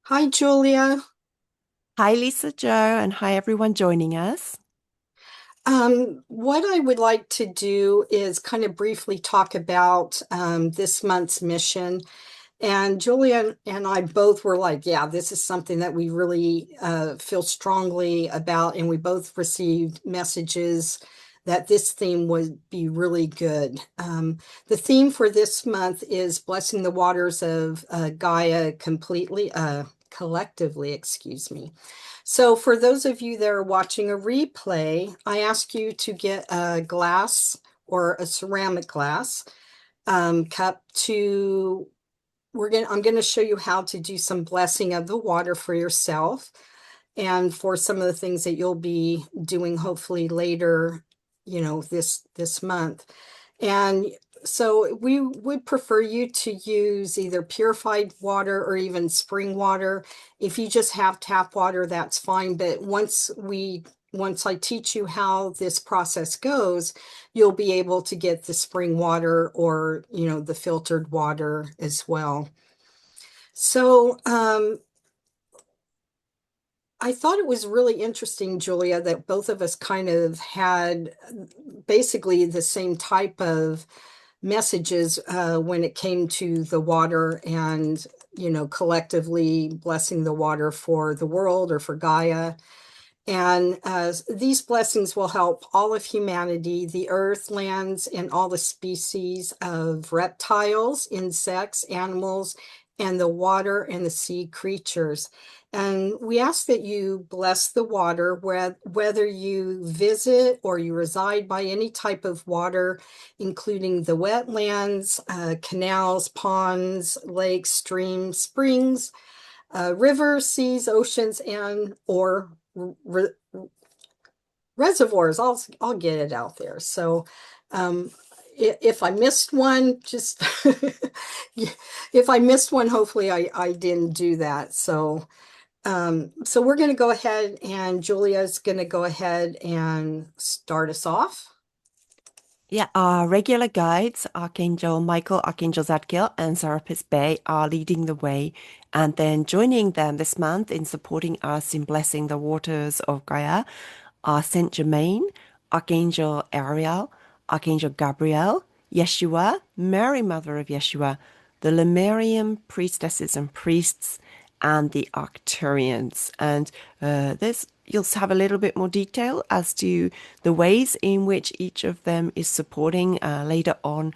Hi, Julia. Hi, Lisa Joe, and hi, everyone joining us. What I would like to do is kind of briefly talk about this month's mission. And Julia and I both were like, yeah, this is something that we really feel strongly about. And we both received messages that this theme would be really good. The theme for this month is blessing the waters of Gaia collectively, excuse me. So, for those of you that are watching a replay, I ask you to get a glass or a ceramic glass cup to I'm going to show you how to do some blessing of the water for yourself and for some of the things that you'll be doing hopefully later, this month. And so we would prefer you to use either purified water or even spring water. If you just have tap water, that's fine. But once I teach you how this process goes, you'll be able to get the spring water or, the filtered water as well. So, I thought it was really interesting, Julia, that both of us kind of had basically the same type of messages when it came to the water and, collectively blessing the water for the world or for Gaia. And these blessings will help all of humanity, the earth, lands, and all the species of reptiles, insects, animals, and the water and the sea creatures. And we ask that you bless the water, whether you visit or you reside by any type of water, including the wetlands, canals, ponds, lakes, streams, springs, rivers, seas, oceans, and or re reservoirs. I'll get it out there. So, um, if I missed one, just if I missed one, hopefully I didn't do that. So we're going to go ahead, and Julia's going to go ahead and start us off. Yeah, our regular guides, Archangel Michael, Archangel Zadkiel, and Serapis Bey are leading the way. And then joining them this month in supporting us in blessing the waters of Gaia are Saint Germain, Archangel Ariel, Archangel Gabriel, Yeshua, Mary, Mother of Yeshua, the Lemurian priestesses and priests, and the Arcturians. And this you'll have a little bit more detail as to the ways in which each of them is supporting later on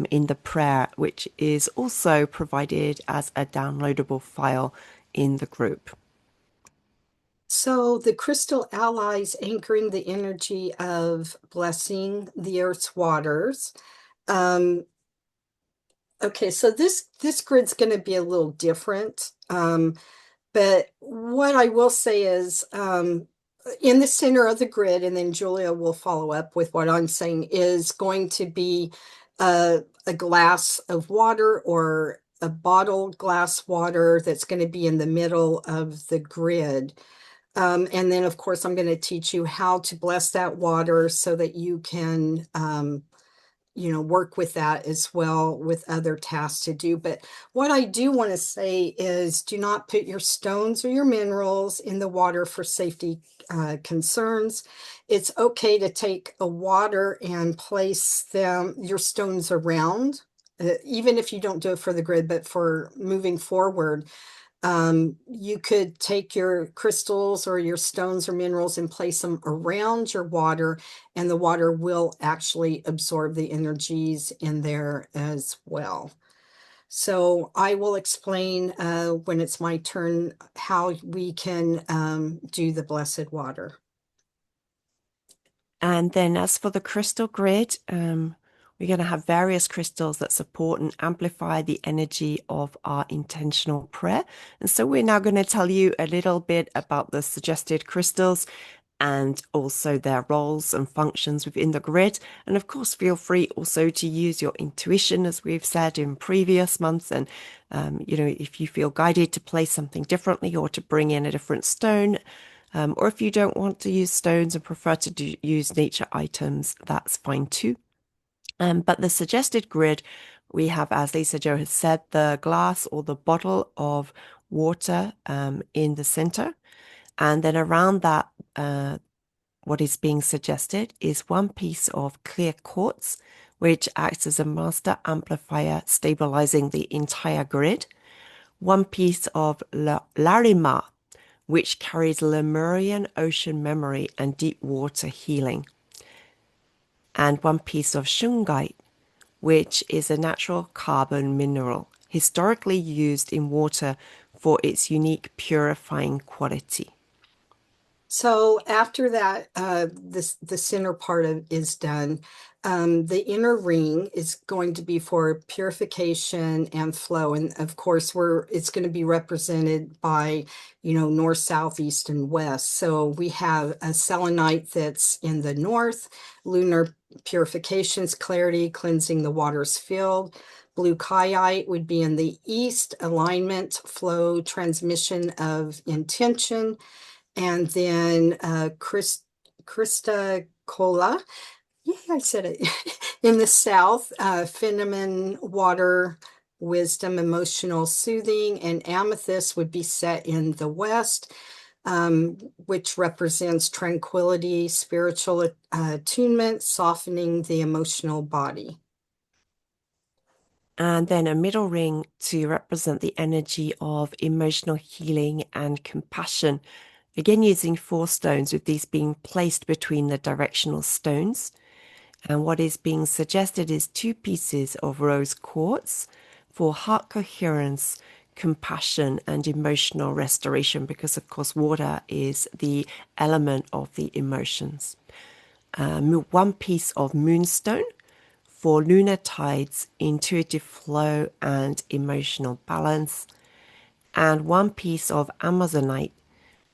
in the prayer, which is also provided as a downloadable file in the group. So the crystal allies anchoring the energy of blessing the earth's waters. Um, Okay, so this grid's going to be a little different. But what I will say is in the center of the grid, and then Julia will follow up with what I'm saying, is going to be a glass of water or a bottled glass water that's going to be in the middle of the grid. And then, of course, I'm going to teach you how to bless that water so that you can work with that as well with other tasks to do. But what I do want to say is do not put your stones or your minerals in the water for safety concerns. It's okay to take a water and place your stones around, even if you don't do it for the grid, but for moving forward. You could take your crystals or your stones or minerals and place them around your water, and the water will actually absorb the energies in there as well. So I will explain when it's my turn how we can do the blessed water. And then as for the crystal grid, we're going to have various crystals that support and amplify the energy of our intentional prayer. And so we're now going to tell you a little bit about the suggested crystals and also their roles and functions within the grid. And of course, feel free also to use your intuition, as we've said in previous months. And, if you feel guided to place something differently or to bring in a different stone, or if you don't want to use stones and prefer to use nature items, that's fine too. But the suggested grid, we have, as Lisa Joe has said, the glass or the bottle of water in the center. And then around that, what is being suggested is one piece of clear quartz, which acts as a master amplifier, stabilizing the entire grid. One piece of Larima, which carries Lemurian ocean memory and deep water healing. And one piece of shungite, which is a natural carbon mineral, historically used in water for its unique purifying quality. So after that, the center part of is done. The inner ring is going to be for purification and flow, and of course, it's going to be represented by, north, south, east, and west. So we have a selenite that's in the north, lunar purifications, clarity, cleansing the waters filled. Blue kyanite would be in the east, alignment, flow, transmission of intention. And then Krista Cola, yeah, I said it, in the south, Cinnamon, water, wisdom, emotional soothing, and amethyst would be set in the west, which represents tranquility, spiritual attunement, softening the emotional body. And then a middle ring to represent the energy of emotional healing and compassion. Again, using 4 stones, with these being placed between the directional stones. And what is being suggested is 2 pieces of rose quartz for heart coherence, compassion, and emotional restoration, because, of course, water is the element of the emotions. 1 piece of moonstone for lunar tides, intuitive flow, and emotional balance. And 1 piece of amazonite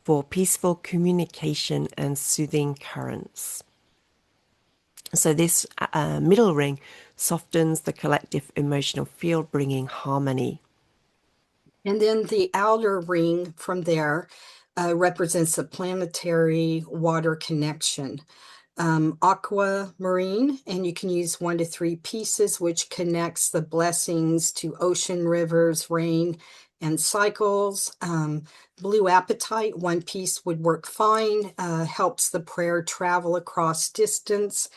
for peaceful communication and soothing currents. So this middle ring softens the collective emotional field, bringing harmony. And then the outer ring from there represents a planetary water connection. Aquamarine, and you can use 1 to 3 pieces, which connects the blessings to ocean, rivers, rain, and cycles. Blue apatite, 1 piece would work fine, helps the prayer travel across distance,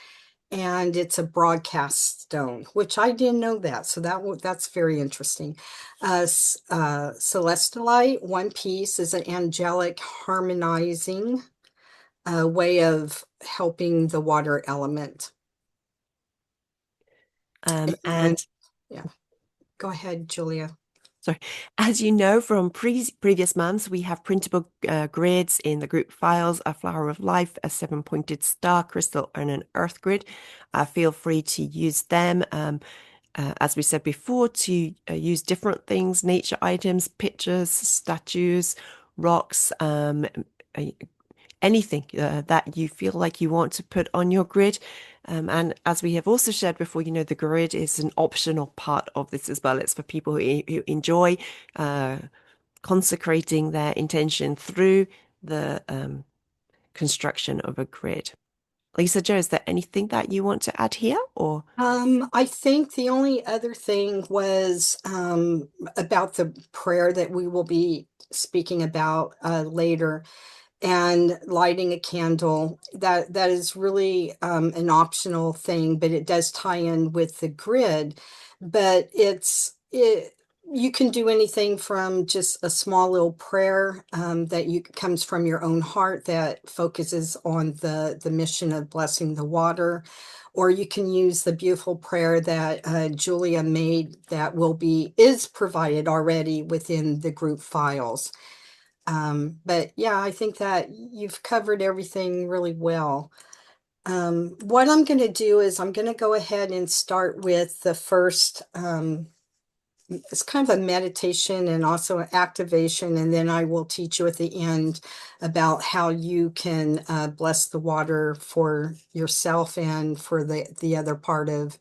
and it's a broadcast stone, which I didn't know that, so that's very interesting. Celestilite, 1 piece, is an angelic harmonizing way of helping the water element. And And yeah, go ahead, Julia. sorry, as you know from previous months, we have printable grids in the group files, a flower of life, a 7-pointed star crystal, and an earth grid. Feel free to use them. As we said before, to use different things, nature items, pictures, statues, rocks, anything that you feel like you want to put on your grid. And as we have also shared before, the grid is an optional part of this as well. It's for people who enjoy consecrating their intention through the construction of a grid. Lisa Jo, is there anything that you want to add here, or? I think the only other thing was about the prayer that we will be speaking about later, and lighting a candle. That is really an optional thing, but it does tie in with the grid. But you can do anything from just a small little prayer that you comes from your own heart that focuses on the mission of blessing the water, or you can use the beautiful prayer that Julia made that is provided already within the group files. But yeah, I think that you've covered everything really well. What I'm going to do is I'm going to go ahead and start with the first, it's kind of a meditation and also an activation, and then I will teach you at the end about how you can bless the water for yourself and for the other part of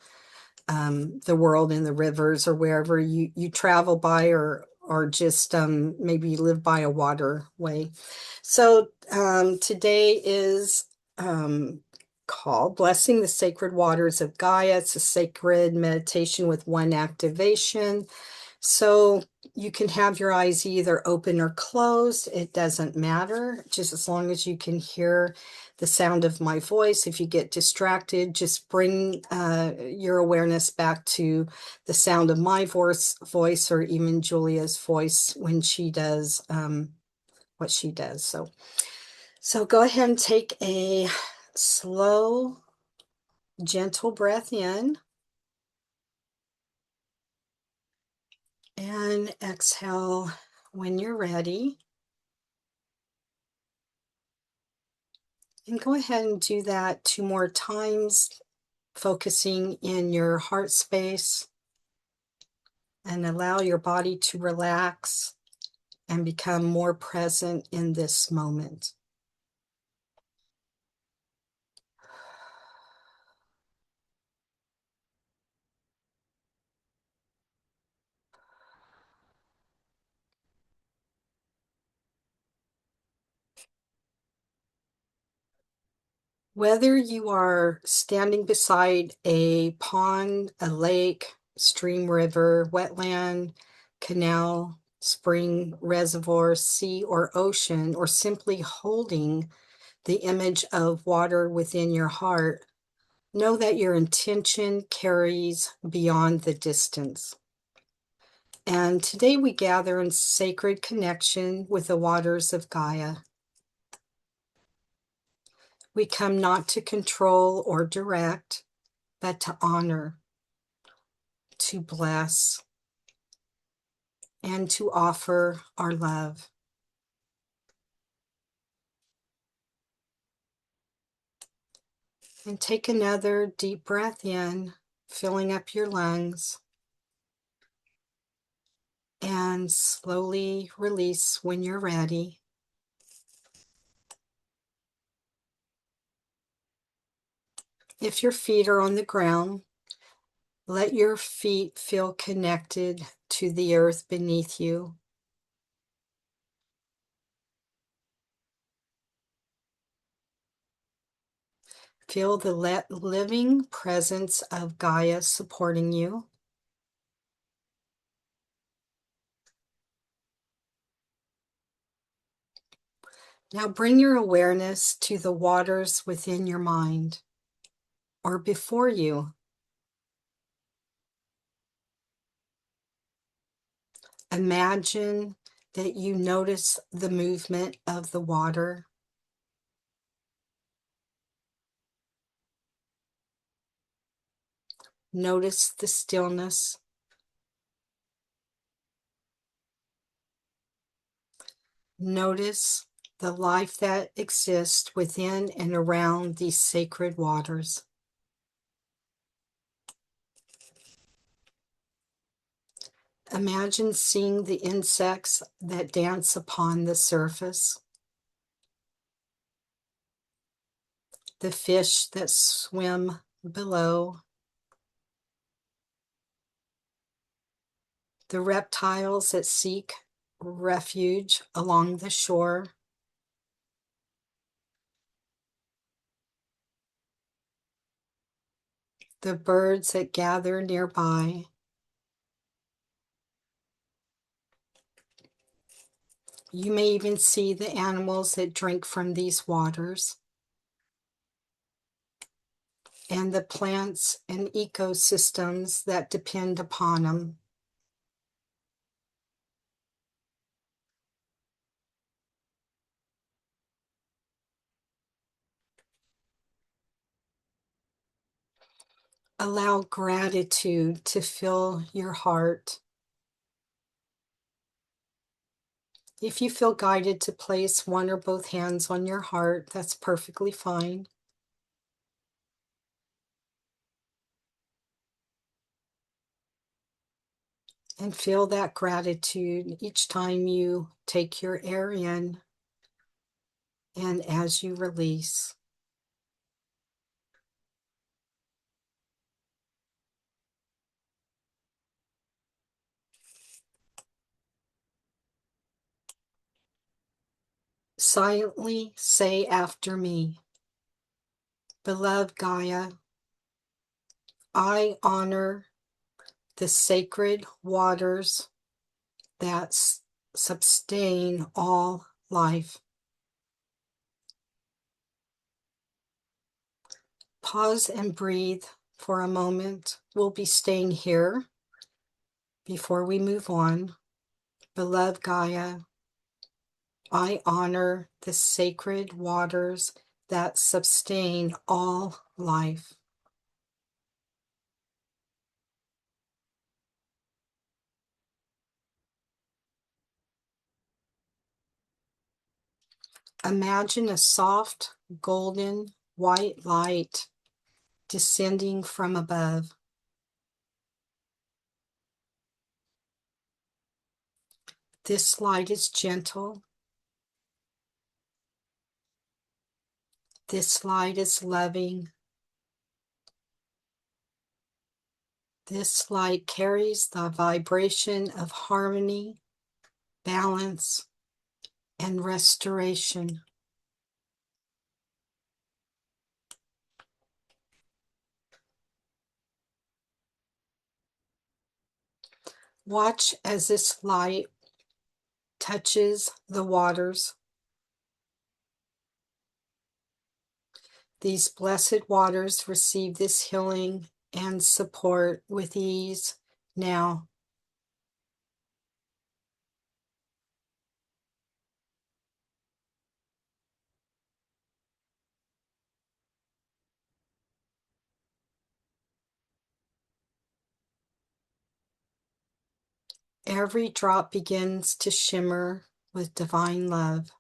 the world in the rivers or wherever you travel by, or just maybe you live by a waterway. So today is called Blessing the Sacred Waters of Gaia. It's a sacred meditation with 1 activation. So you can have your eyes either open or closed. It doesn't matter, just as long as you can hear the sound of my voice. If you get distracted, just bring your awareness back to the sound of my voice or even Julia's voice when she does what she does. So go ahead and take a slow, gentle breath in and exhale when you're ready. And go ahead and do that 2 more times, focusing in your heart space, and allow your body to relax and become more present in this moment. Whether you are standing beside a pond, a lake, stream, river, wetland, canal, spring, reservoir, sea, or ocean, or simply holding the image of water within your heart, know that your intention carries beyond the distance. And today we gather in sacred connection with the waters of Gaia. We come not to control or direct, but to honor, to bless, and to offer our love. And take another deep breath in, filling up your lungs, and slowly release when you're ready. If your feet are on the ground, let your feet feel connected to the earth beneath you. Feel the living presence of Gaia supporting you. Now bring your awareness to the waters within your mind or before you. Imagine that you notice the movement of the water. Notice the stillness. Notice the life that exists within and around these sacred waters. Imagine seeing the insects that dance upon the surface, the fish that swim below, the reptiles that seek refuge along the shore, the birds that gather nearby. You may even see the animals that drink from these waters, and the plants and ecosystems that depend upon them. Allow gratitude to fill your heart. If you feel guided to place one or both hands on your heart, that's perfectly fine. And feel that gratitude each time you take your air in and as you release. Silently say after me, beloved Gaia, I honor the sacred waters that sustain all life. Pause and breathe for a moment. We'll be staying here before we move on. Beloved Gaia, I honor the sacred waters that sustain all life. Imagine a soft, golden, white light descending from above. This light is gentle. This light is loving. This light carries the vibration of harmony, balance, and restoration. Watch as this light touches the waters. These blessed waters receive this healing and support with ease now. Every drop begins to shimmer with divine love.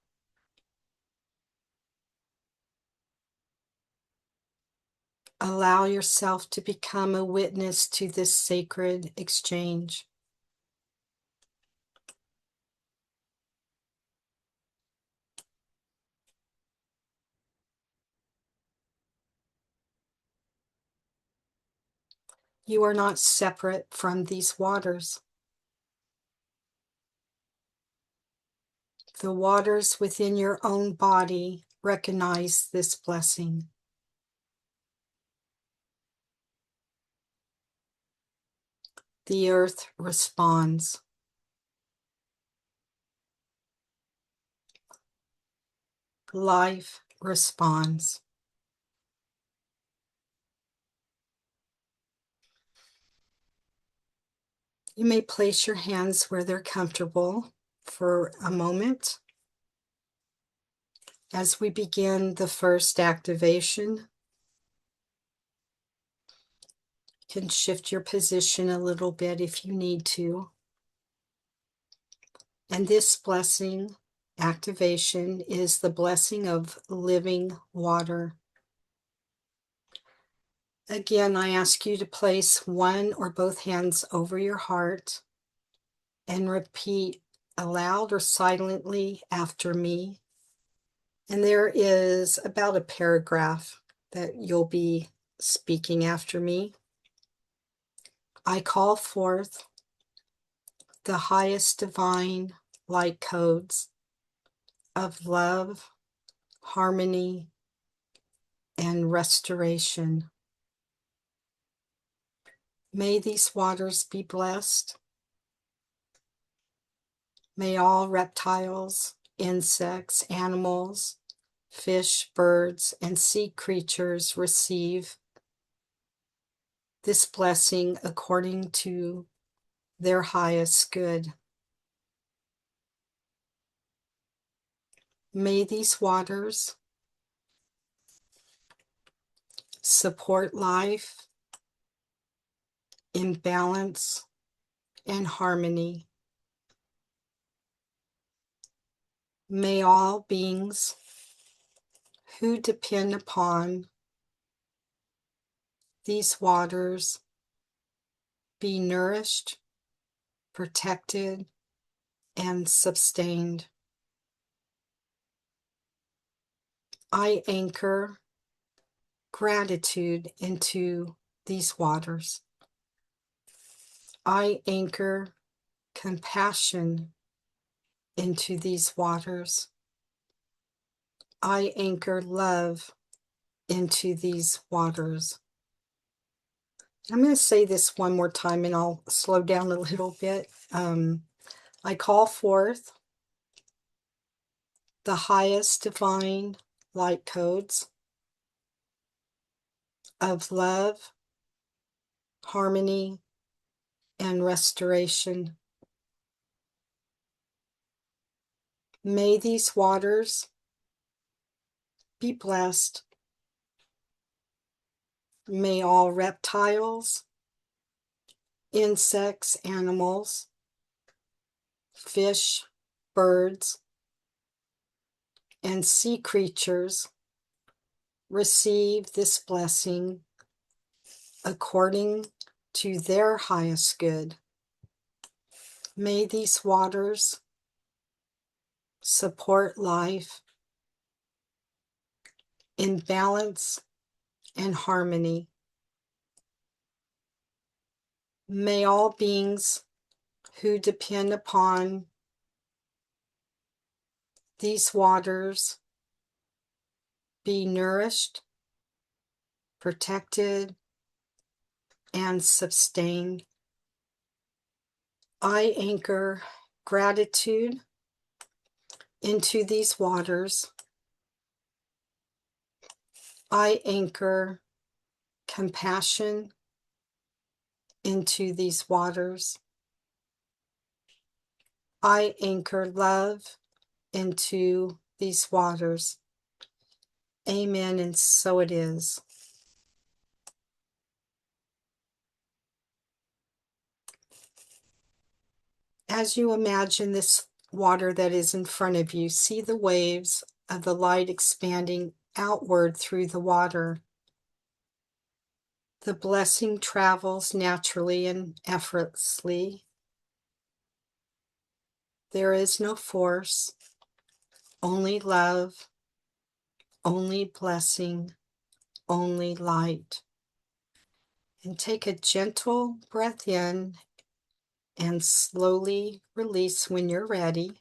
Allow yourself to become a witness to this sacred exchange. You are not separate from these waters. The waters within your own body recognize this blessing. The earth responds. Life responds. You may place your hands where they're comfortable for a moment as we begin the first activation. You can shift your position a little bit if you need to. And this blessing activation is the blessing of living water. Again, I ask you to place one or both hands over your heart and repeat aloud or silently after me. And there is about a paragraph that you'll be speaking after me. I call forth the highest divine light codes of love, harmony, and restoration. May these waters be blessed. May all reptiles, insects, animals, fish, birds, and sea creatures receive this blessing according to their highest good. May these waters support life in balance and harmony. May all beings who depend upon these waters be nourished, protected, and sustained. I anchor gratitude into these waters. I anchor compassion into these waters. I anchor love into these waters. I'm going to say this one more time and I'll slow down a little bit. I call forth the highest divine light codes of love, harmony, and restoration. May these waters be blessed. May all reptiles, insects, animals, fish, birds, and sea creatures receive this blessing according to their highest good. May these waters support life in balance and harmony. May all beings who depend upon these waters be nourished, protected, and sustained. I anchor gratitude into these waters. I anchor compassion into these waters. I anchor love into these waters. Amen, and so it is. As you imagine this water that is in front of you, see the waves of the light expanding outward through the water. The blessing travels naturally and effortlessly. There is no force, only love, only blessing, only light. And take a gentle breath in and slowly release when you're ready.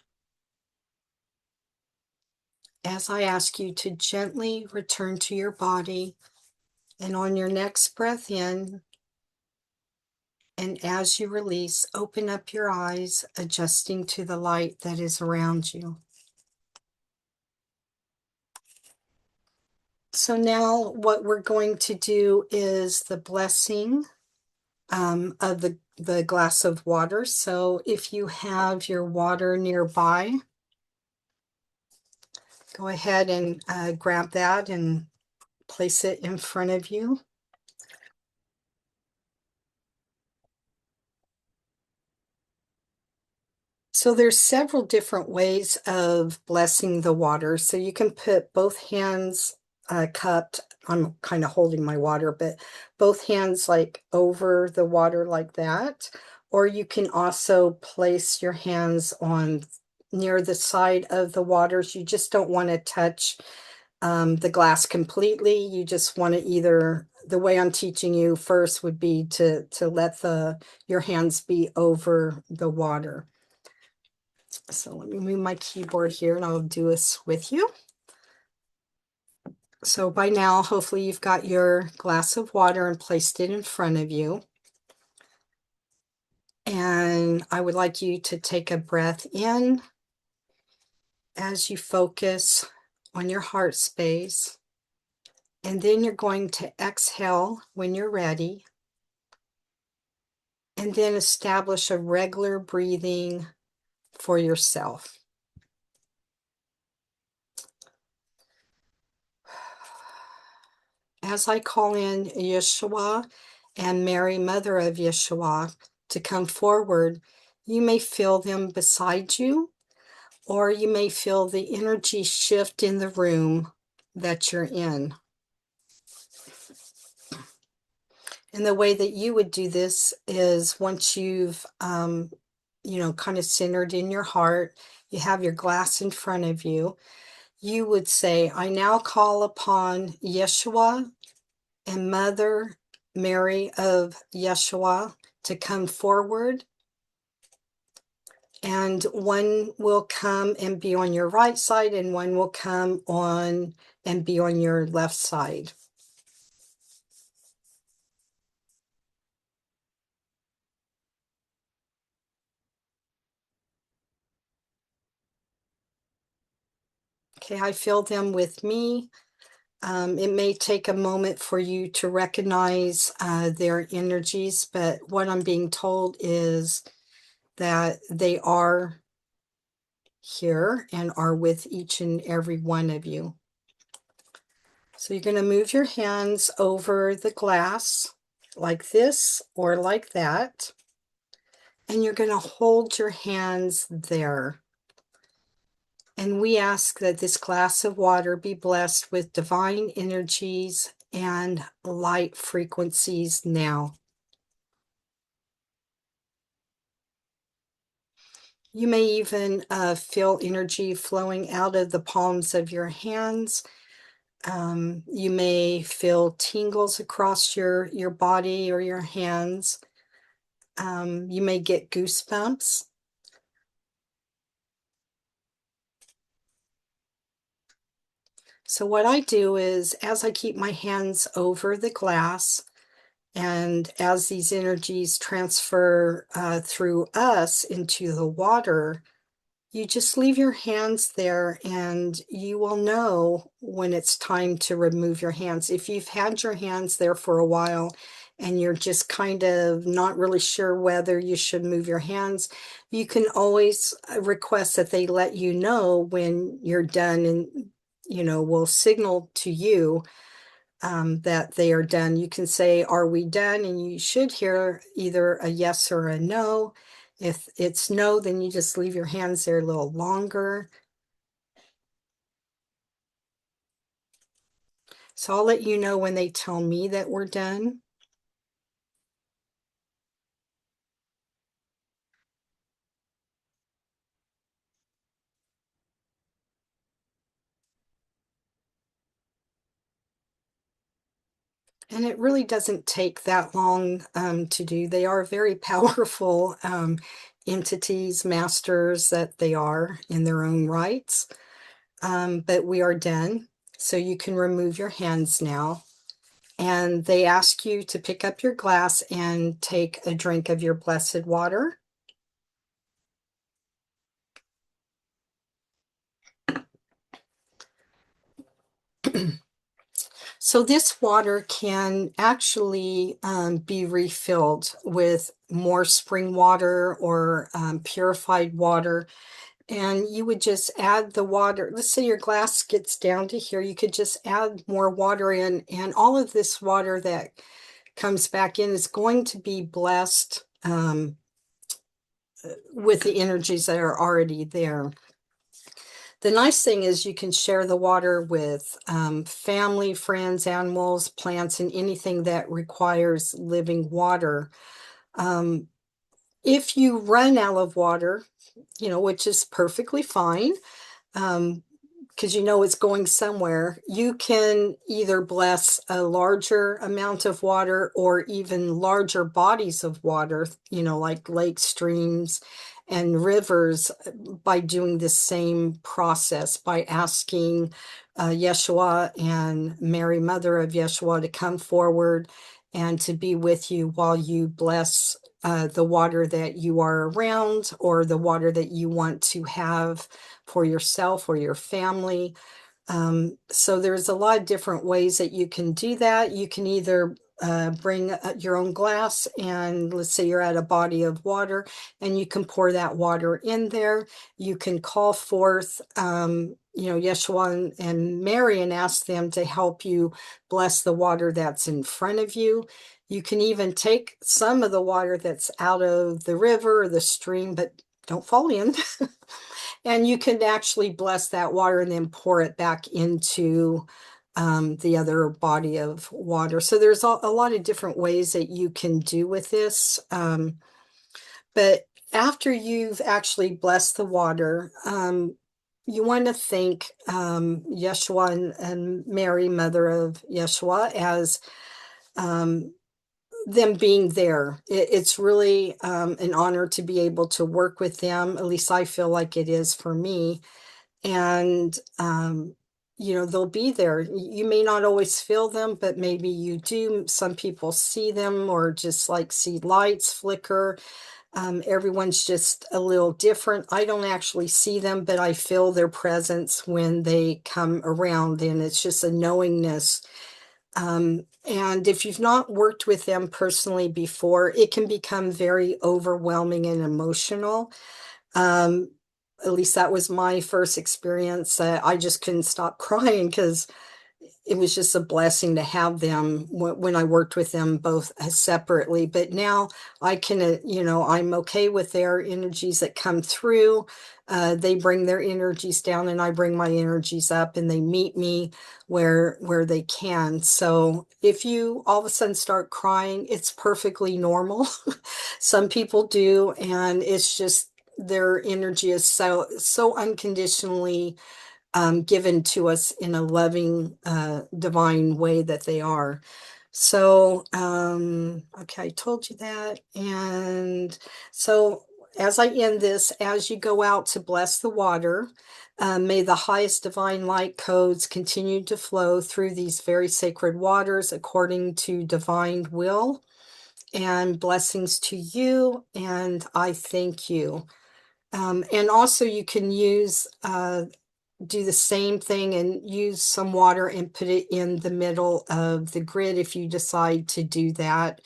As I ask you to gently return to your body, and on your next breath in, and as you release, open up your eyes, adjusting to the light that is around you. So now what we're going to do is the blessing of the glass of water. So if you have your water nearby, go ahead and grab that and place it in front of you. So there's several different ways of blessing the water. So you can put both hands cupped. I'm kind of holding my water, but both hands like over the water like that. Or you can also place your hands on near the side of the waters. You just don't want to touch the glass completely. You just want to either, the way I'm teaching you first would be to let your hands be over the water. So let me move my keyboard here and I'll do this with you. So by now, hopefully you've got your glass of water and placed it in front of you. And I would like you to take a breath in as you focus on your heart space. And then you're going to exhale when you're ready. And then establish a regular breathing for yourself. As I call in Yeshua and Mary, Mother of Yeshua, to come forward, you may feel them beside you, or you may feel the energy shift in the room that you're in. And the way that you would do this is once you've, kind of centered in your heart, you have your glass in front of you, you would say, I now call upon Yeshua and Mother Mary of Yeshua to come forward. And one will come and be on your right side, and one will come on and be on your left side. Okay, I feel them with me. It may take a moment for you to recognize their energies, but what I'm being told is that they are here and are with each and every one of you. So you're going to move your hands over the glass like this or like that, and you're going to hold your hands there. And we ask that this glass of water be blessed with divine energies and light frequencies now. You may even feel energy flowing out of the palms of your hands. You may feel tingles across your body or your hands. You may get goosebumps. So what I do is, as I keep my hands over the glass, and as these energies transfer through us into the water, you just leave your hands there and you will know when it's time to remove your hands. If you've had your hands there for a while and you're just kind of not really sure whether you should move your hands, you can always request that they let you know when you're done, and will signal to you that they are done. You can say, "Are we done?" And you should hear either a yes or a no. If it's no, then you just leave your hands there a little longer. So I'll let you know when they tell me that we're done. And it really doesn't take that long to do. They are very powerful entities, masters that they are in their own rights. But we are done. So you can remove your hands now. And they ask you to pick up your glass and take a drink of your blessed water. So this water can actually be refilled with more spring water or purified water. And you would just add the water. Let's say your glass gets down to here. You could just add more water in, and all of this water that comes back in is going to be blessed with the energies that are already there. The nice thing is you can share the water with family, friends, animals, plants, and anything that requires living water. If you run out of water, which is perfectly fine, because it's going somewhere, you can either bless a larger amount of water or even larger bodies of water, like lakes, streams, and rivers, by doing the same process, by asking Yeshua and Mary, Mother of Yeshua, to come forward and to be with you while you bless the water that you are around, or the water that you want to have for yourself or your family. So there's a lot of different ways that you can do that. You can either bring your own glass, and let's say you're at a body of water, and you can pour that water in there. You can call forth, Yeshua and Mary, and ask them to help you bless the water that's in front of you. You can even take some of the water that's out of the river or the stream, but don't fall in. And you can actually bless that water and then pour it back into the other body of water. So there's a lot of different ways that you can do with this. But after you've actually blessed the water, you want to thank Yeshua and Mary, Mother of Yeshua, as them being there. It's really an honor to be able to work with them. At least I feel like it is for me. And they'll be there. You may not always feel them, but maybe you do. Some people see them, or just like see lights flicker. Everyone's just a little different. I don't actually see them, but I feel their presence when they come around, and it's just a knowingness. And if you've not worked with them personally before, it can become very overwhelming and emotional. Um, at least that was my first experience. I just couldn't stop crying because it was just a blessing to have them when I worked with them both separately. But now I can, I'm okay with their energies that come through. They bring their energies down, and I bring my energies up, and they meet me where they can. So if you all of a sudden start crying, it's perfectly normal. Some people do, and it's just their energy is so unconditionally given to us in a loving, divine way that they are. So, okay, I told you that. And so, as I end this, as you go out to bless the water, may the highest divine light codes continue to flow through these very sacred waters according to divine will. And blessings to you. And I thank you. And also, you can do the same thing and use some water and put it in the middle of the grid if you decide to do that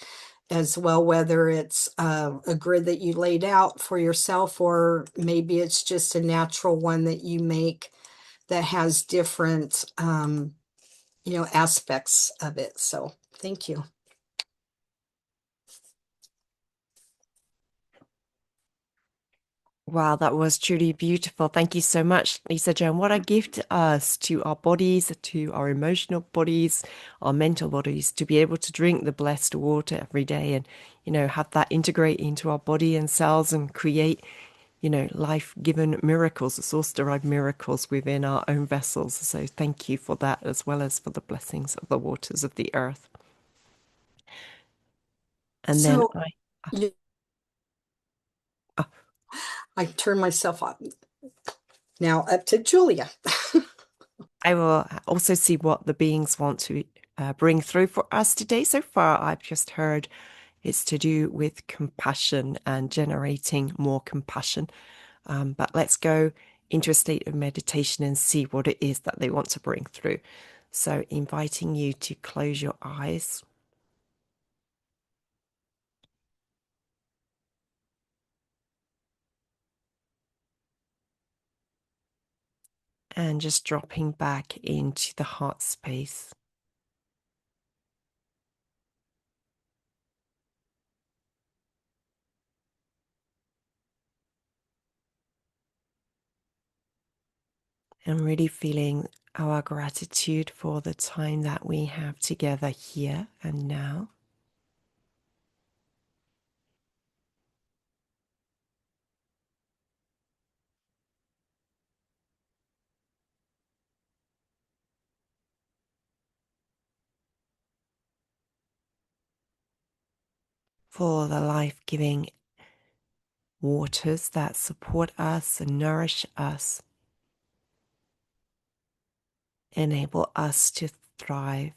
as well, whether it's a grid that you laid out for yourself, or maybe it's just a natural one that you make that has different, aspects of it. So thank you. Wow, that was truly beautiful. Thank you so much, Lisa Joan. What a gift to us, to our bodies, to our emotional bodies, our mental bodies, to be able to drink the blessed water every day and, have that integrate into our body and cells and create, life-given miracles, source-derived miracles within our own vessels. So thank you for that, as well as for the blessings of the waters of the earth. And then So you, uh, I turn myself off now up to Julia. I will also see what the beings want to bring through for us today. So far, I've just heard it's to do with compassion and generating more compassion. But let's go into a state of meditation and see what it is that they want to bring through. So, inviting you to close your eyes and just dropping back into the heart space. And really feeling our gratitude for the time that we have together here and now. For the life giving waters that support us and nourish us, enable us to thrive.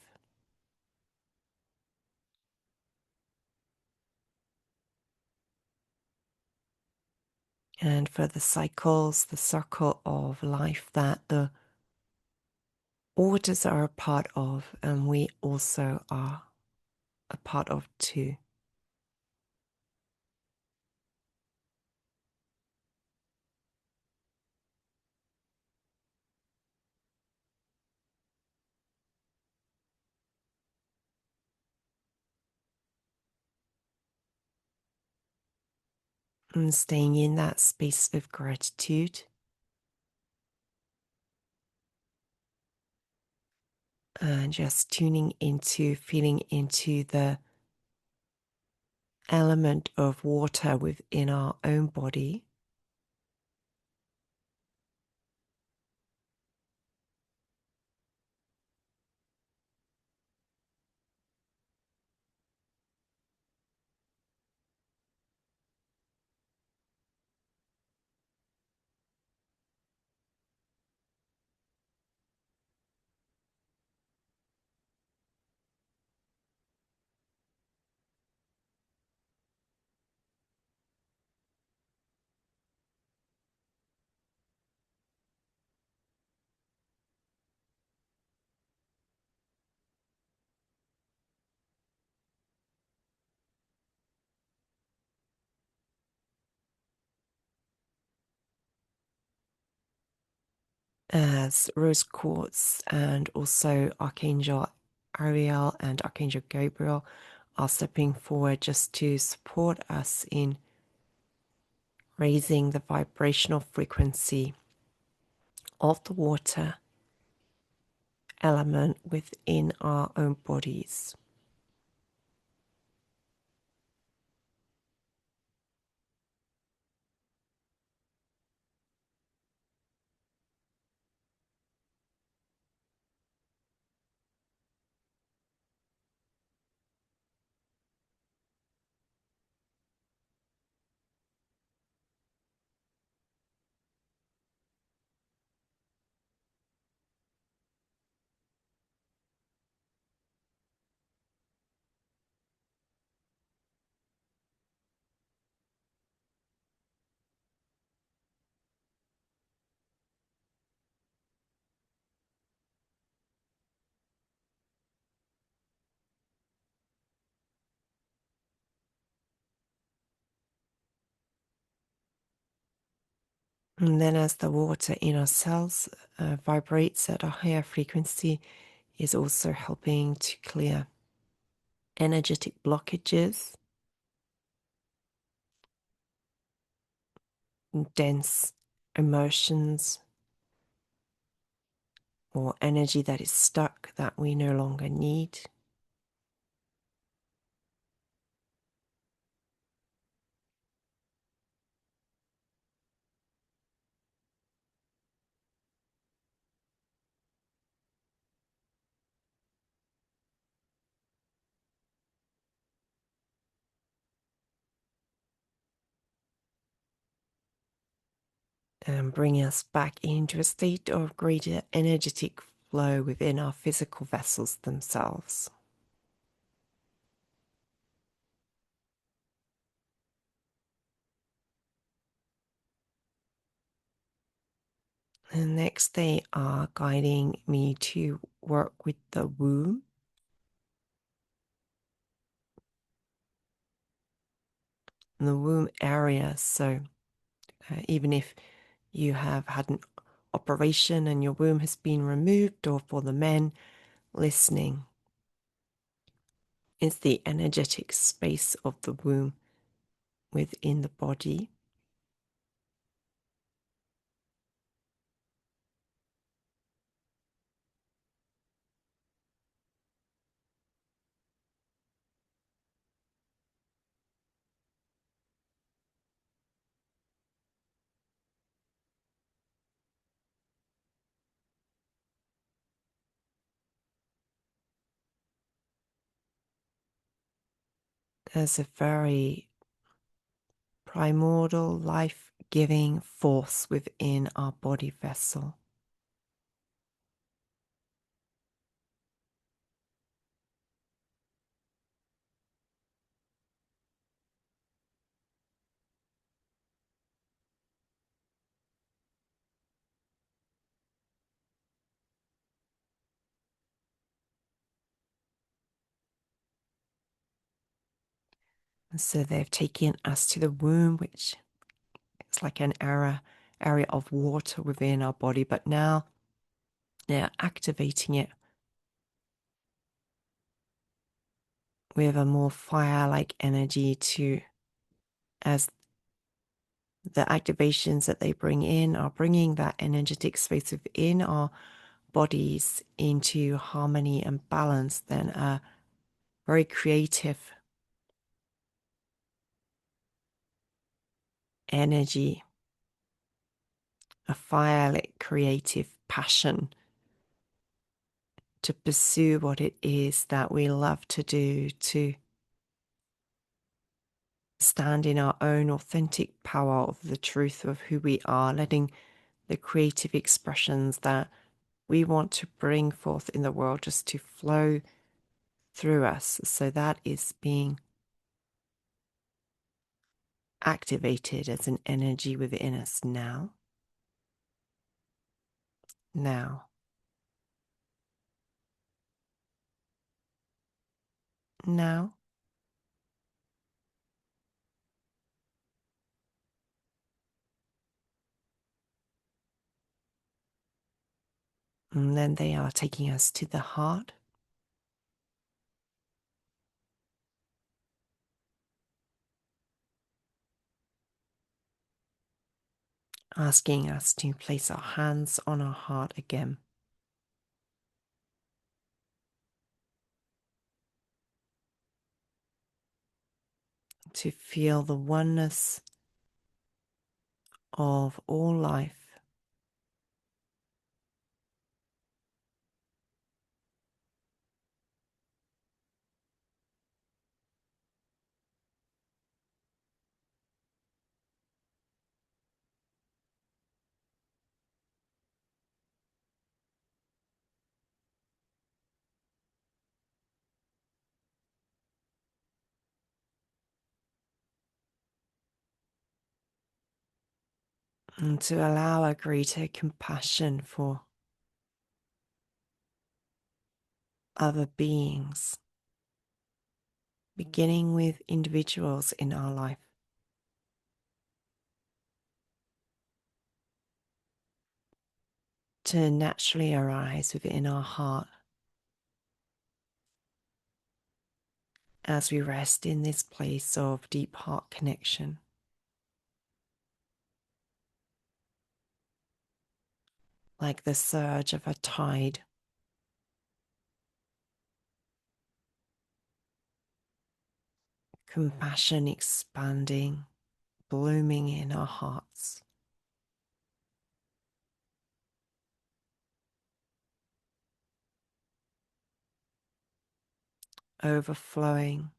And for the cycles, the circle of life that the waters are a part of, and we also are a part of too. And staying in that space of gratitude and just tuning into, feeling into the element of water within our own body. as rose quartz and also Archangel Ariel and Archangel Gabriel are stepping forward just to support us in raising the vibrational frequency of the water element within our own bodies. And then as the water in our cells vibrates at a higher frequency, is also helping to clear energetic blockages, dense emotions, or energy that is stuck that we no longer need. And bring us back into a state of greater energetic flow within our physical vessels themselves. And next, they are guiding me to work with the womb. The womb area. So, even if you have had an operation and your womb has been removed, or for the men listening, it's the energetic space of the womb within the body. As a very primordial, life giving force within our body vessel. And so they've taken us to the womb, which is like an area of water within our body, but now they're activating it with a more fire-like energy to, as the activations that they bring in are bringing that energetic space within our bodies into harmony and balance, then a very creative energy, a fire-lit creative passion to pursue what it is that we love to do, to stand in our own authentic power of the truth of who we are, letting the creative expressions that we want to bring forth in the world just to flow through us. So that is being activated as an energy within us now. Now. Now. And then they are taking us to the heart, asking us to place our hands on our heart again. To feel the oneness of all life, and to allow a greater compassion for other beings, beginning with individuals in our life, to naturally arise within our heart as we rest in this place of deep heart connection, like the surge of a tide. Compassion expanding, blooming in our hearts. Overflowing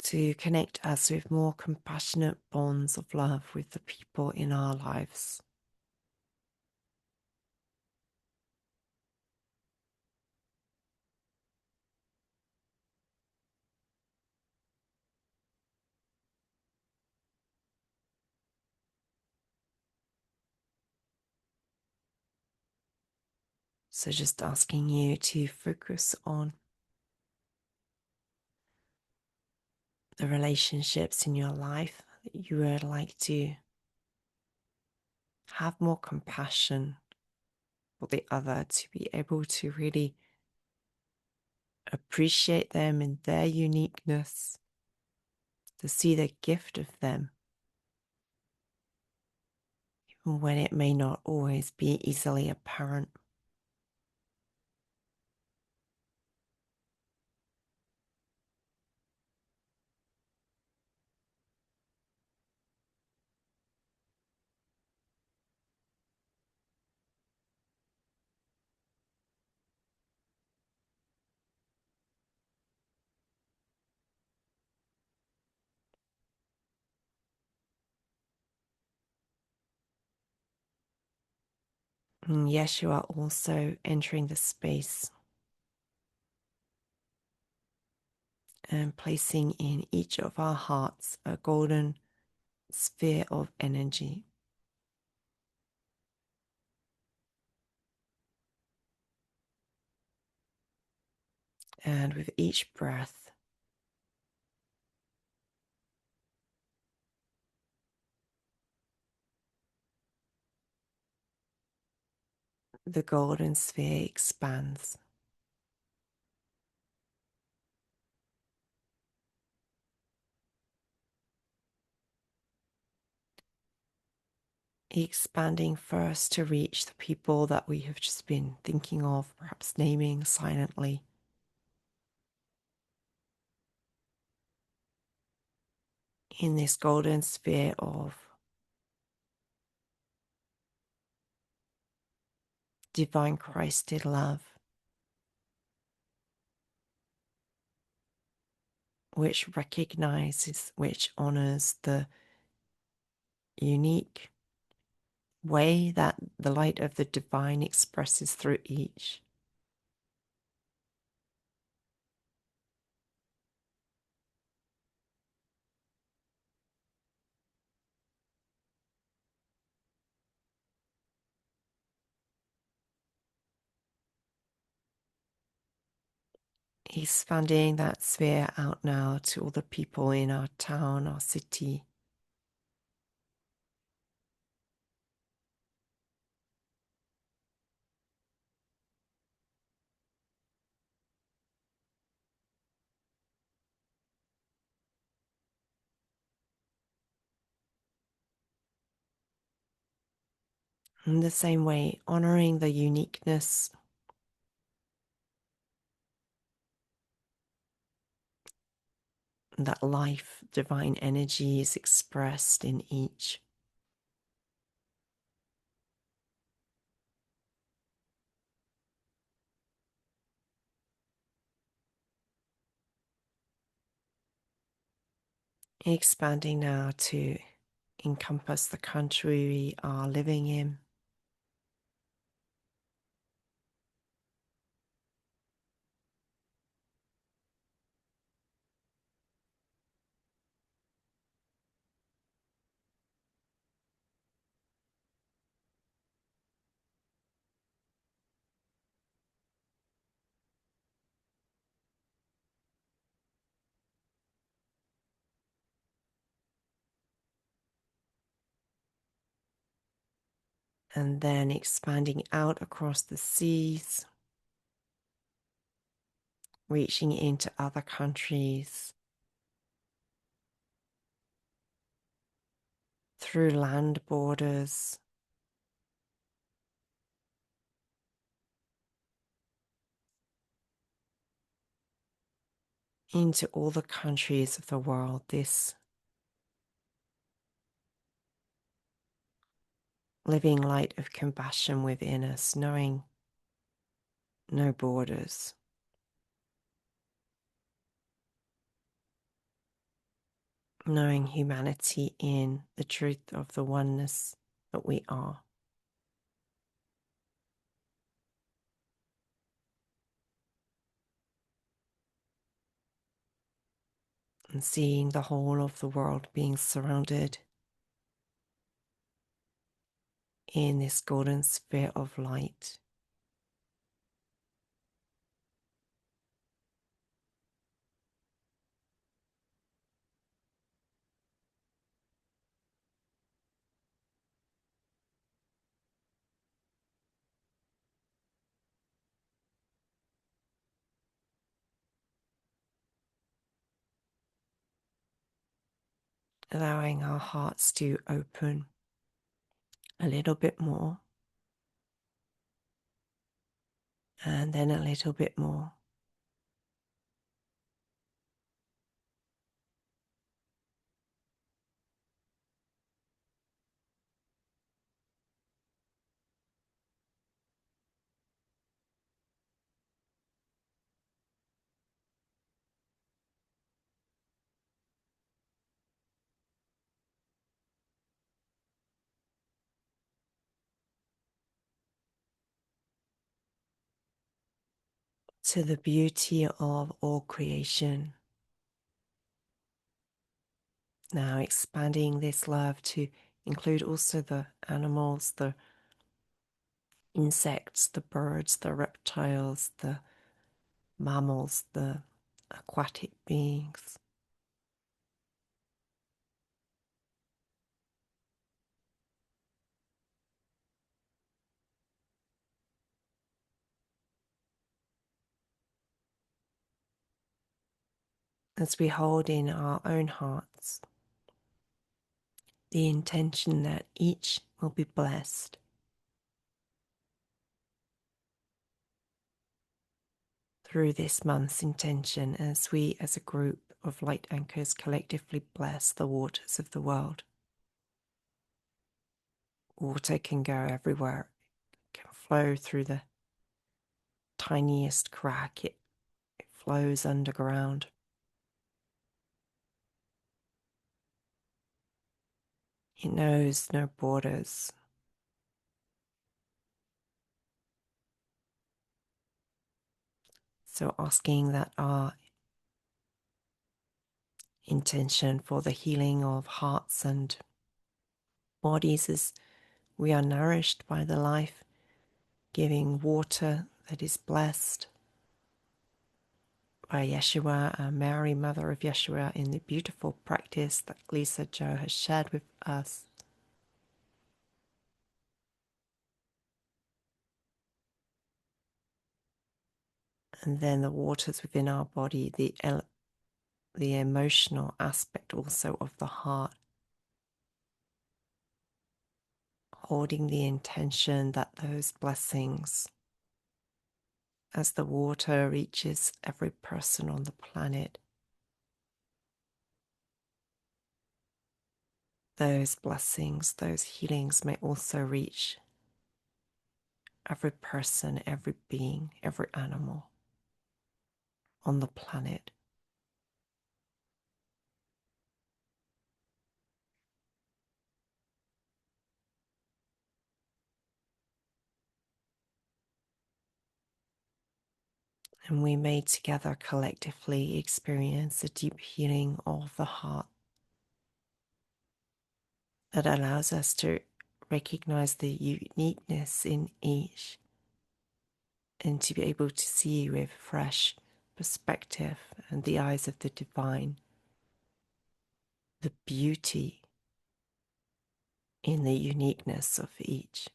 to connect us with more compassionate bonds of love with the people in our lives. So just asking you to focus on the relationships in your life that you would like to have more compassion for the other, to be able to really appreciate them in their uniqueness, to see the gift of them, even when it may not always be easily apparent. And yes, you are also entering the space and placing in each of our hearts a golden sphere of energy. And with each breath, the golden sphere expands, expanding first to reach the people that we have just been thinking of, perhaps naming silently. In this golden sphere of divine Christed love, which recognizes, which honors the unique way that the light of the divine expresses through each. Expanding that sphere out now to all the people in our town, our city, In the same way, honoring the uniqueness that life, divine energy is expressed in each. Expanding now to encompass the country we are living in. And then expanding out across the seas, reaching into other countries, through land borders, into all the countries of the world. This living light of compassion within us, knowing no borders, knowing humanity in the truth of the oneness that we are. And seeing the whole of the world being surrounded in this golden sphere of light. Allowing our hearts to open a little bit more, and then a little bit more. To the beauty of all creation. Now expanding this love to include also the animals, the insects, the birds, the reptiles, the mammals, the aquatic beings. As we hold in our own hearts the intention that each will be blessed through this month's intention, as we as a group of light anchors collectively bless the waters of the world. Water can go everywhere, it can flow through the tiniest crack, it flows underground. It knows no borders. So asking that our intention for the healing of hearts and bodies is we are nourished by the life-giving water that is blessed by Yeshua, Mary, Mother of Yeshua, in the beautiful practice that Lisa Joe has shared with us. And then the waters within our body, the emotional aspect also of the heart, holding the intention that those blessings, as the water reaches every person on the planet, those blessings, those healings may also reach every person, every being, every animal on the planet. And we may together collectively experience a deep healing of the heart that allows us to recognize the uniqueness in each and to be able to see with fresh perspective and the eyes of the divine the beauty in the uniqueness of each.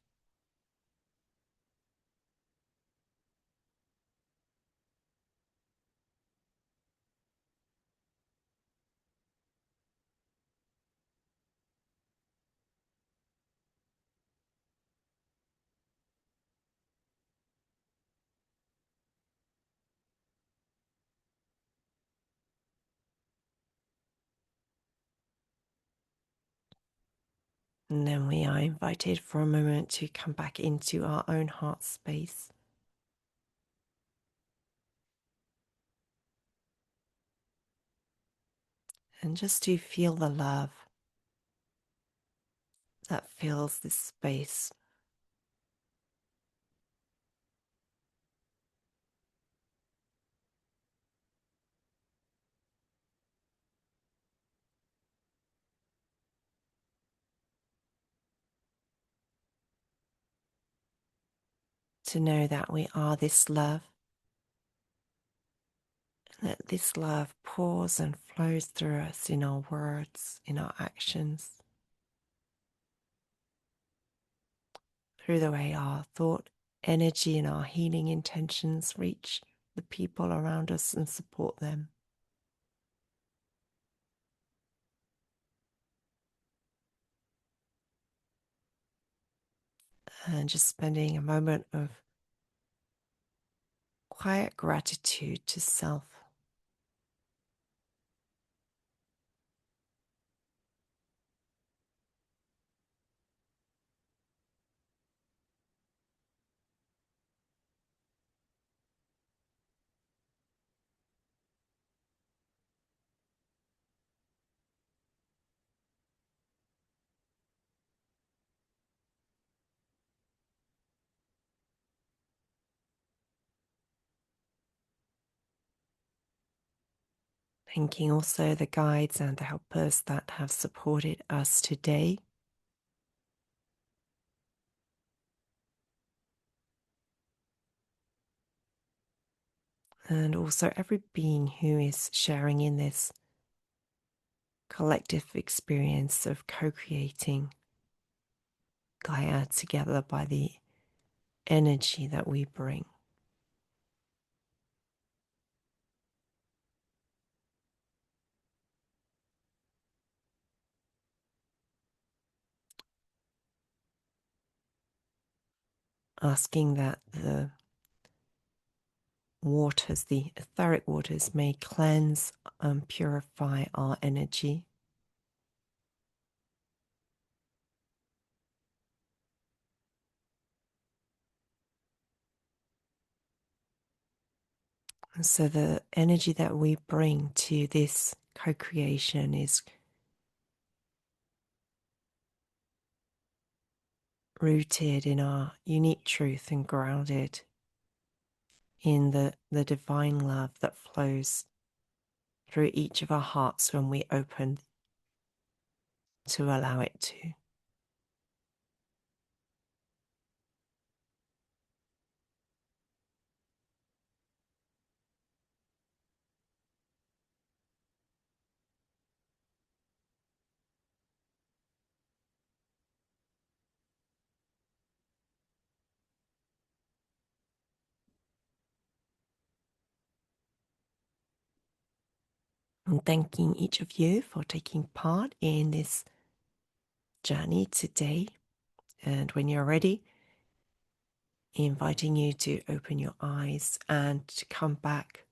And then we are invited for a moment to come back into our own heart space and just to feel the love that fills this space. To know that we are this love, and that this love pours and flows through us in our words, in our actions, through the way our thought, energy, and our healing intentions reach the people around us and support them. And just spending a moment of quiet gratitude to self. Thanking also the guides and the helpers that have supported us today. And also every being who is sharing in this collective experience of co-creating Gaia together by the energy that we bring. Asking that the waters, the etheric waters, may cleanse and purify our energy. And so the energy that we bring to this co-creation is rooted in our unique truth and grounded in the divine love that flows through each of our hearts when we open to allow it to. And thanking each of you for taking part in this journey today And when you're ready, inviting you to open your eyes and to come back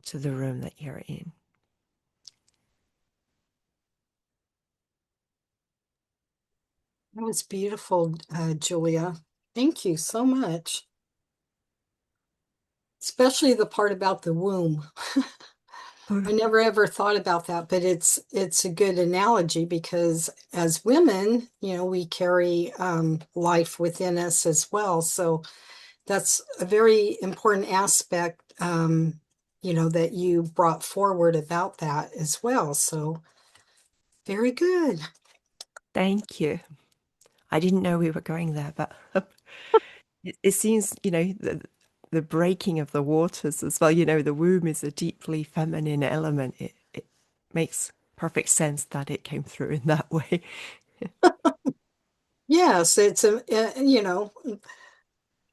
to the room that you're in. That was beautiful, Julia. Thank you so much. Especially the part about the womb. Oh, I never ever thought about that, but it's a good analogy because as women, we carry life within us as well. So that's a very important aspect, that you brought forward about that as well. So very good. thank you. I didn't know we were going there, but it seems, the breaking of the waters as well. The womb is a deeply feminine element. It makes perfect sense that it came through in that way. Yes, it's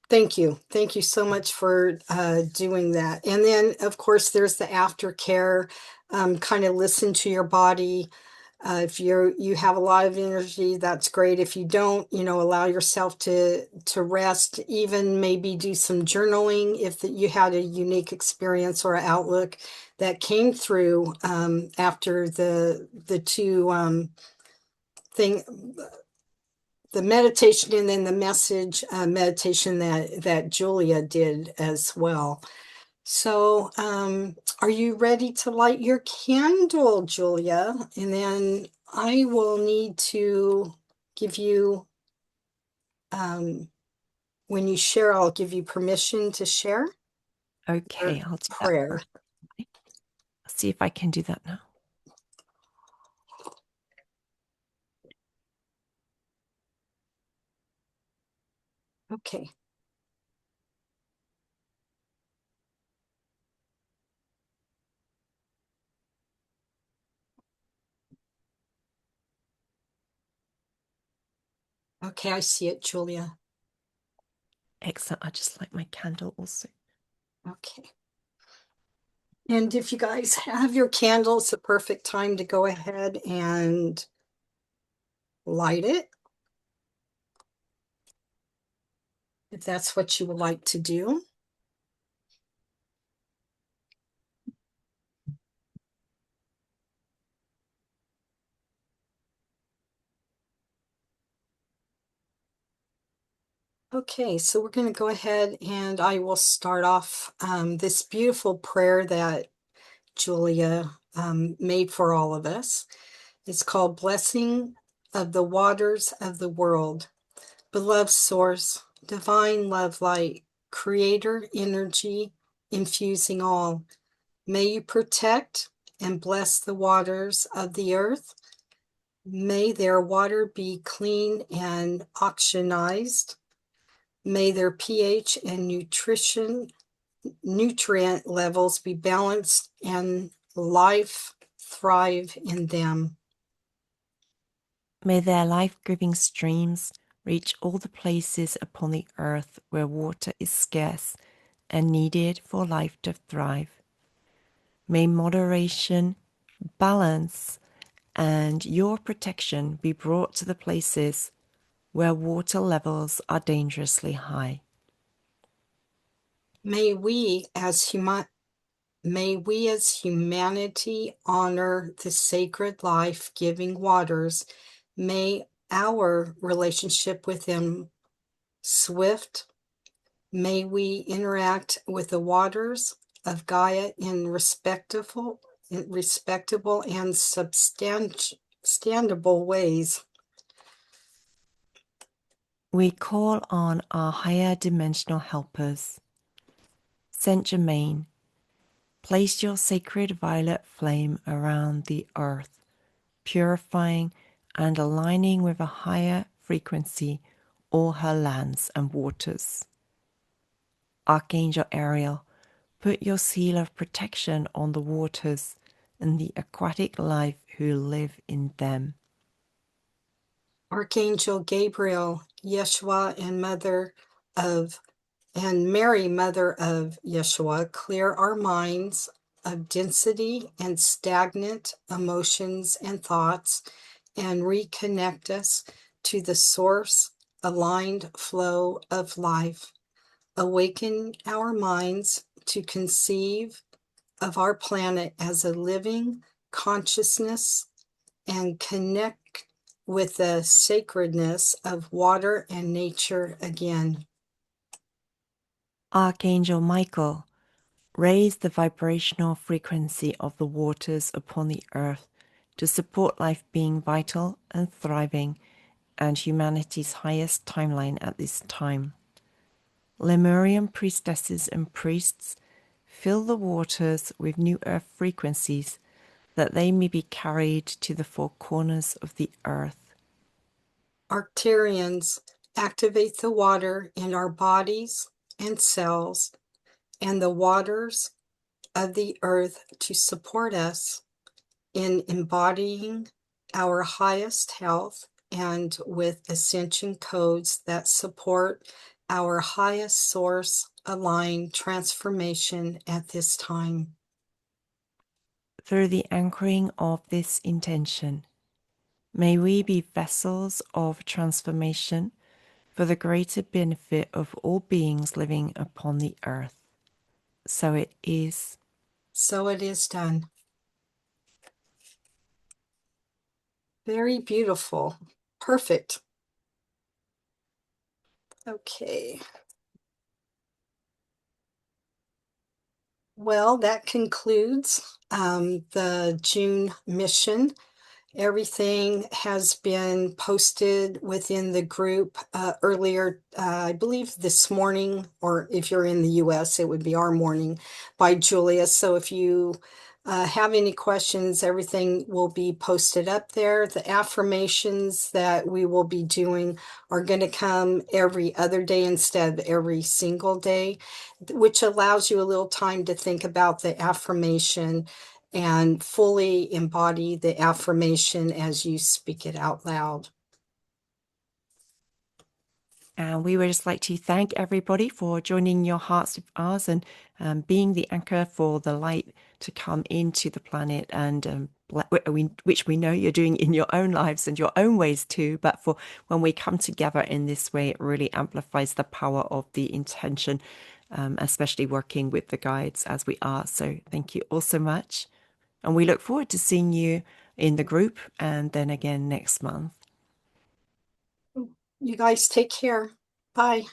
thank you. Thank you so much for doing that. And then, of course, there's the aftercare. Kind of listen to your body. If you have a lot of energy, that's great. If you don't, allow yourself to rest. Even maybe do some journaling if you had a unique experience or outlook that came through after the two thing the meditation and then the message meditation that Julia did as well. So, are you ready to light your candle, Julia? And then I will need to give you, um, when you share, I'll give you permission to share Okay, your I'll do that prayer. first. I'll see if I can do that now. Okay. Okay, I see it, Julia. Excellent. I just like my candle also. Okay. And if you guys have your candle, it's a perfect time to go ahead and light it, if that's what you would like to do. Okay, so we're going to go ahead and I will start off this beautiful prayer that Julia made for all of us. It's called Blessing of the Waters of the World. Beloved Source, Divine Love Light, Creator Energy, infusing all. May you protect and bless the waters of the earth. May their water be clean and oxygenized. May their pH and nutrient levels be balanced and life thrive in them. May their life-giving streams reach all the places upon the earth where water is scarce and needed for life to thrive. May moderation, balance, and your protection be brought to the places where water levels are dangerously high. May we may we as humanity honor the sacred life-giving waters. May our relationship with them swift. May we interact with the waters of Gaia in respectable and substantiable ways. We call on our higher dimensional helpers. Saint Germain, place your sacred violet flame around the earth, purifying and aligning with a higher frequency all her lands and waters. Archangel Ariel, put your seal of protection on the waters and the aquatic life who live in them. Archangel Gabriel, Yeshua and Mary, Mother of Yeshua, clear our minds of density and stagnant emotions and thoughts and reconnect us to the source aligned flow of life. Awaken our minds to conceive of our planet as a living consciousness and connect with the sacredness of water and nature again. Archangel Michael, raise the vibrational frequency of the waters upon the earth to support life being vital and thriving and humanity's highest timeline at this time. Lemurian priestesses and priests, fill the waters with new earth frequencies that they may be carried to the four corners of the earth. Arcturians, activate the water in our bodies and cells and the waters of the earth to support us in embodying our highest health and with ascension codes that support our highest source aligned transformation at this time. Through the anchoring of this intention, may we be vessels of transformation for the greater benefit of all beings living upon the earth. So it is. So it is done. Very beautiful. Perfect. Okay. Well, that concludes the June mission. Everything has been posted within the group earlier, I believe this morning, or if you're in the US, it would be our morning, by Julia. So if you have any questions, everything will be posted up there. The affirmations that we will be doing are going to come every other day instead of every single day, which allows you a little time to think about the affirmation and fully embody the affirmation as you speak it out loud. And we would just like to thank everybody for joining your hearts with ours and being the anchor for the light to come into the planet, and which we know you're doing in your own lives and your own ways too. But for when we come together in this way, it really amplifies the power of the intention, especially working with the guides as we are. So thank you all so much. And we look forward to seeing you in the group and then again next month. You guys take care. Bye.